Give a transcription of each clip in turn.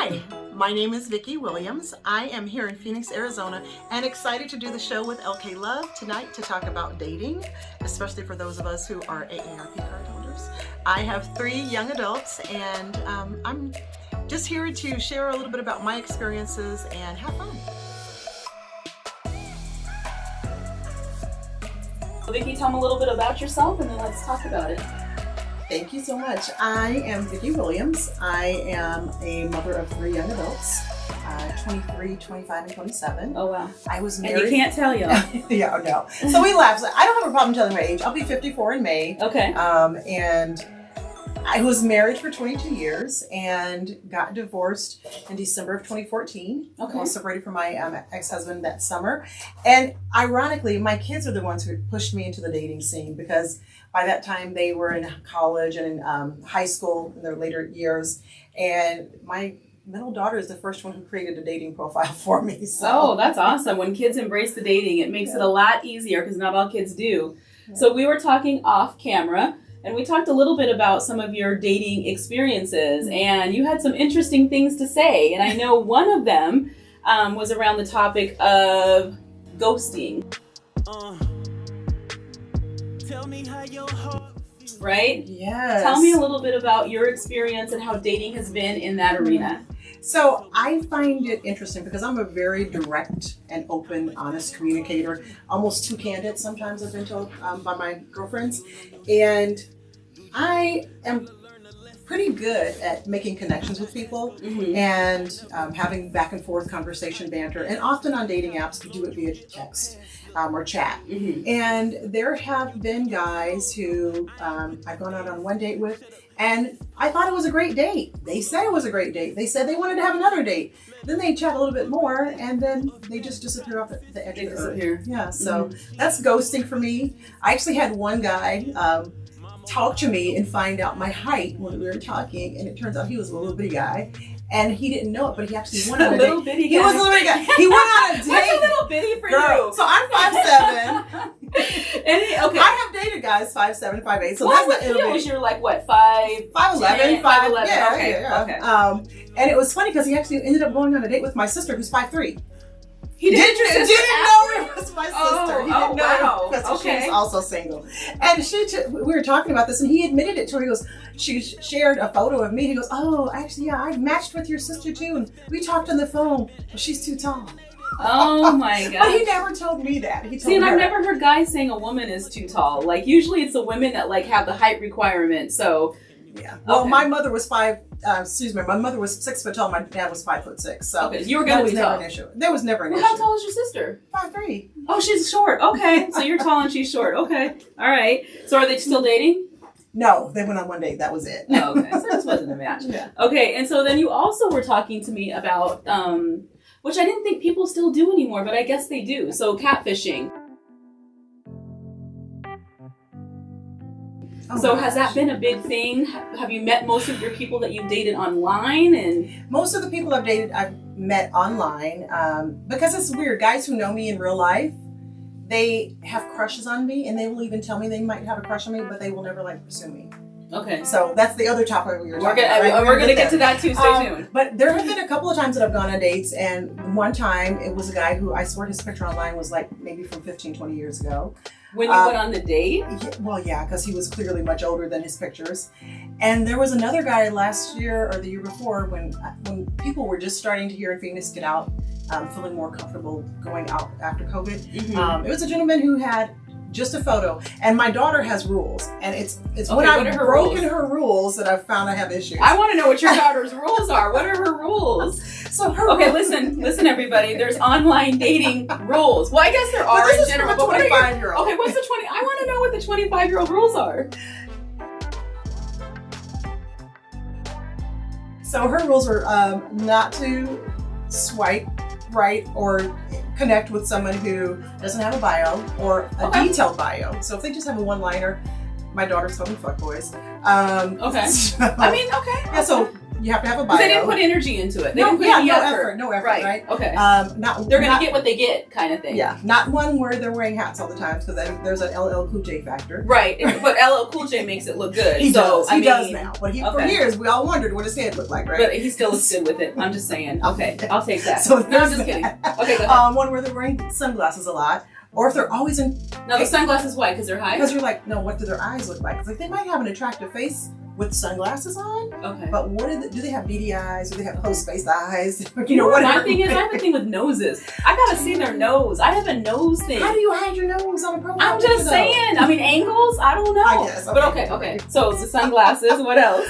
Hi, my name is Vicki Williams. I am here in Phoenix, Arizona, and excited to do the show with LK Love tonight to talk about dating, especially for those of us who are AARP card holders. I have 3 young adults, and I'm just here to share a little bit about my experiences and have fun. Vicki, tell me a little bit about yourself and then let's talk about it. Thank you so much. I am Vicki Williams. I am a mother of 3 young adults, 23, 25, and 27. Oh, wow. I was married. And you can't tell y'all. Yeah, no. So we laugh. I don't have a problem telling my age. I'll be 54 in May. Okay. And I was married for 22 years and got divorced in December of 2014. Okay. I was separated from my ex-husband that summer. And ironically, my kids are the ones who pushed me into the dating scene because by that time they were in college and in high school in their later years. And my middle daughter is the first one who created a dating profile for me. So. Oh, that's awesome. When kids embrace the dating, it makes it a lot easier because not all kids do. Yeah. So we were talking off camera. And we talked a little bit about some of your dating experiences, and you had some interesting things to say. And I know one of them was around the topic of ghosting. Tell me how your heart feels. Right? Yes. Tell me a little bit about your experience and how dating has been in that arena. So I find it interesting because I'm a very direct and open, honest communicator. Almost too candid sometimes, I've been told by my girlfriends. And I am pretty good at making connections with people and having back and forth conversation, banter. And often on dating apps, we do it via text or chat. And there have been guys who I've gone out on one date with, and I thought it was a great date. They said it was a great date. They said they wanted to have another date. Then they chat a little bit more, and then they just disappear off the edge of the earth. Yeah, so that's ghosting for me. I actually had one guy talk to me and find out my height when we were talking, and it turns out he was a little bitty guy. And he didn't know it, but he actually went on a little date. Bitty guy. He was a little bitty guy. He went on a date. What's a little bitty for Girl, you? so I'm 5'7". Okay. I have dated guys 5'7", 5'8". So well, that's what what feels. You're like what, 5'11", 5'11". Yeah, Okay. yeah. Okay. And it was funny because he actually ended up going on a date with my sister, who's 5'3". He didn't know it was my sister. He didn't know wow. because she was also single. And we were talking about this, and he admitted it to her. He goes, she shared a photo of me. He goes, oh, actually, yeah, I matched with your sister too, and we talked on the phone, but she's too tall. Oh my god! But he never told me that. He told See, and her. I've never heard guys saying a woman is too tall. Like usually it's the women that like have the height requirement. So yeah. Well, my mother was my mother was 6 foot tall. My dad was 5'6". So okay, you were gonna be tall. Never an issue. There was never an issue. How tall is your sister? 5'3". Oh, she's short. Okay, so you're tall and she's short. Okay, all right. So are they still dating? No, they went on one date. That was it. Oh, okay, so this wasn't a match. Yeah. Okay, and so then you also were talking to me about which I didn't think people still do anymore, but I guess they do. So catfishing. Oh, so has that been a big thing? Have you met most of your people that you've dated online? And most of the people I've dated, I've met online because it's weird. Guys who know me in real life, they have crushes on me, and they will even tell me they might have a crush on me, but they will never pursue me. Okay. So that's the other topic we were talking about. Right? We're gonna get to that too. Stay tuned. But there have been a couple of times that I've gone on dates, and one time it was a guy who I swear his picture online was like maybe from 15, 20 years ago. When you went on the date? Yeah, because he was clearly much older than his pictures. And there was another guy last year or the year before when people were just starting to here in Phoenix get out, feeling more comfortable going out after COVID. It was a gentleman who had just a photo, and my daughter has rules, and it's when I've broken her rules that I've found I have issues. I want to know what your daughter's rules are. What are her rules? So listen, everybody. There's online dating rules. Well, I guess there are in general. But 25-year-old. Okay, what's the 20? I want to know what the 25-year-old rules are. So her rules are not to swipe right or connect with someone who doesn't have a bio or a detailed bio. So if they just have a one-liner, my daughter's calling fuckboys. Okay. So, I mean, okay. Yeah, so you have to have a bio. They didn't put energy into it. They No, didn't put yeah, any no effort. effort, no effort, right? Okay. They're gonna get what they get, kind of thing. Yeah, not one where they're wearing hats all the time, because then there's an LL Cool J factor. Right, but LL Cool J makes it look good. He so, does. I He mean, does now. But for years, we all wondered what his head looked like, right? But he still looks good with it. I'm just saying. Okay, I'll take that. So no, I'm just kidding. Okay, go ahead. One where they're wearing sunglasses a lot, or if they're always in. No, the sunglasses why? Because they're high. Because you're like, no, what do their eyes look like? It's like they might have an attractive face with sunglasses on. Okay. But what do they have beady eyes? Do they have close-spaced eyes? Whatever. My thing is, I have a thing with noses. I gotta see their nose. I have a nose thing. How do you hide your nose on a profile? I'm just saying. I mean, angles. I don't know. I guess. But okay. So the sunglasses. What else?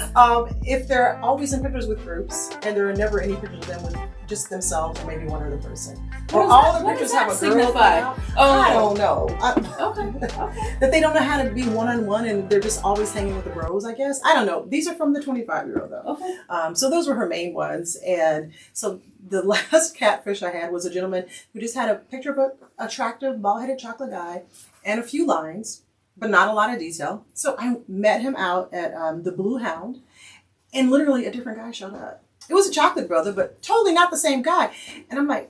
If they're always in pictures with groups, and there are never any pictures of them with just themselves or maybe one other person, or all the pictures have a girl put out. I don't know. Okay. That they don't know how to be one-on-one, and they're just always hanging with the bros, I guess. I don't know. These are from the 25-year-old though. Okay. So those were her main ones, and so the last catfish I had was a gentleman who just had a picture of an attractive bald-headed chocolate guy and a few lines, but not a lot of detail. So I met him out at the Blue Hound, and literally a different guy showed up. It was a chocolate brother, but totally not the same guy. And I'm like,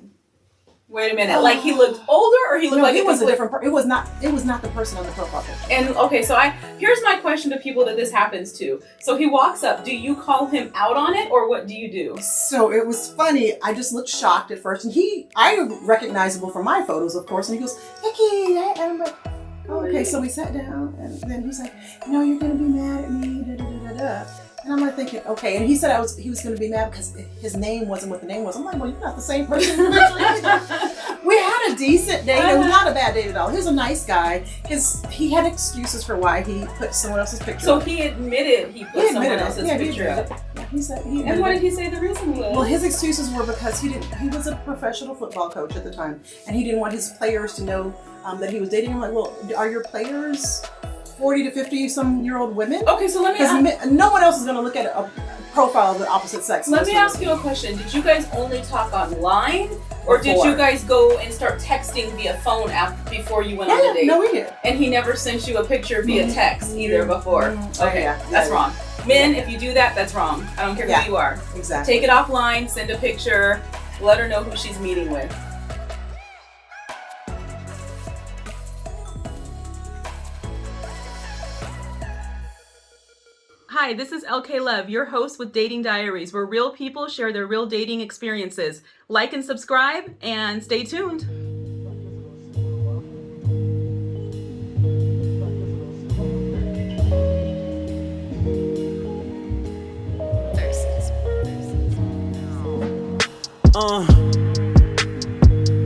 wait a minute. Like he looked older, or he looked like it was a different. It was not the person on the profile picture. And okay, so here's my question to people that this happens to. So he walks up. Do you call him out on it, or what do you do? So it was funny. I just looked shocked at first, and I recognizable from my photos, of course. And he goes, Vicki, and I'm like, oh, okay. So we sat down, and then he's like, you're gonna be mad at me, da da da da da. And I'm like thinking, okay. And he said he was going to be mad because his name wasn't what the name was. I'm like, well, you're not the same person. We had a decent date. It was not a bad date at all. He was a nice guy. He had excuses for why he put someone else's picture. So he admitted he put someone else's picture. And what did he say the reason was? Well, his excuses were because he was a professional football coach at the time, and he didn't want his players to know that he was dating. I'm like, well, are your players 40 to 50-some-year-old women? Okay, so let me ask. No one else is going to look at a profile of the opposite sex. Let me ask you a question. Did you guys only talk online, or did you guys go and start texting via phone before you went on the date? No, we did. And he never sent you a picture via text either before? Okay, that's wrong. Men, if you do that, that's wrong. I don't care who you are. Exactly. Take it offline, send a picture, let her know who she's meeting with. Hi, this is LK Lev, your host with Dating Diaries, where real people share their real dating experiences. Like and subscribe, and stay tuned.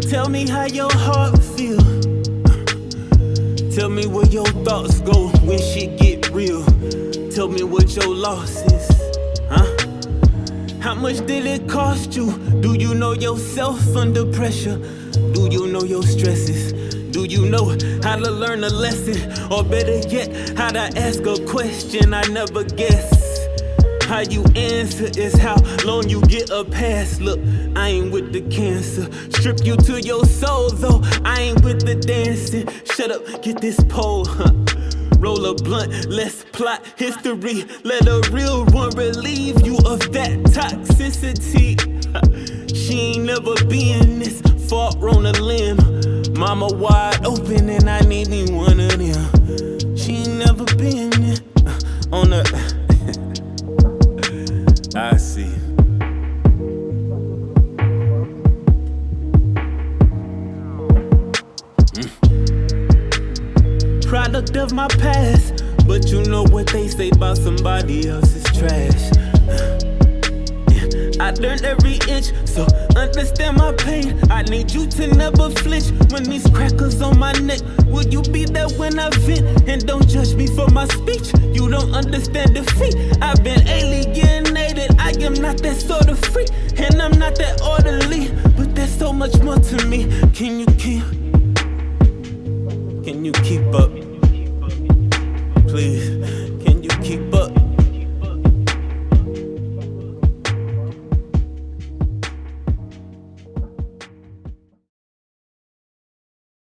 Tell me how your heart feel. Tell me where your thoughts go when shit get real. Tell me what your loss is, huh? How much did it cost you? Do you know yourself under pressure? Do you know your stresses? Do you know how to learn a lesson? Or better yet, how to ask a question I never guessed? How you answer is how long you get a pass. Look, I ain't with the cancer. Strip you to your soul, though I ain't with the dancing. Shut up, get this pole, huh? Roll a blunt, let's plot history. Let a real one relieve you of that toxicity. She ain't never been this far on a limb. Mama wide open and I need me one of them. She ain't never been on a... I see. Product of my past, but you know what they say about somebody else's trash. I learned every inch, so understand my pain. I need you to never flinch when these crackers on my neck. Will you be there when I vent? And don't judge me for my speech. You don't understand defeat. I've been alienated. I am not that sort of freak, and I'm not that orderly. But there's so much more to me. Can you keep up? Please.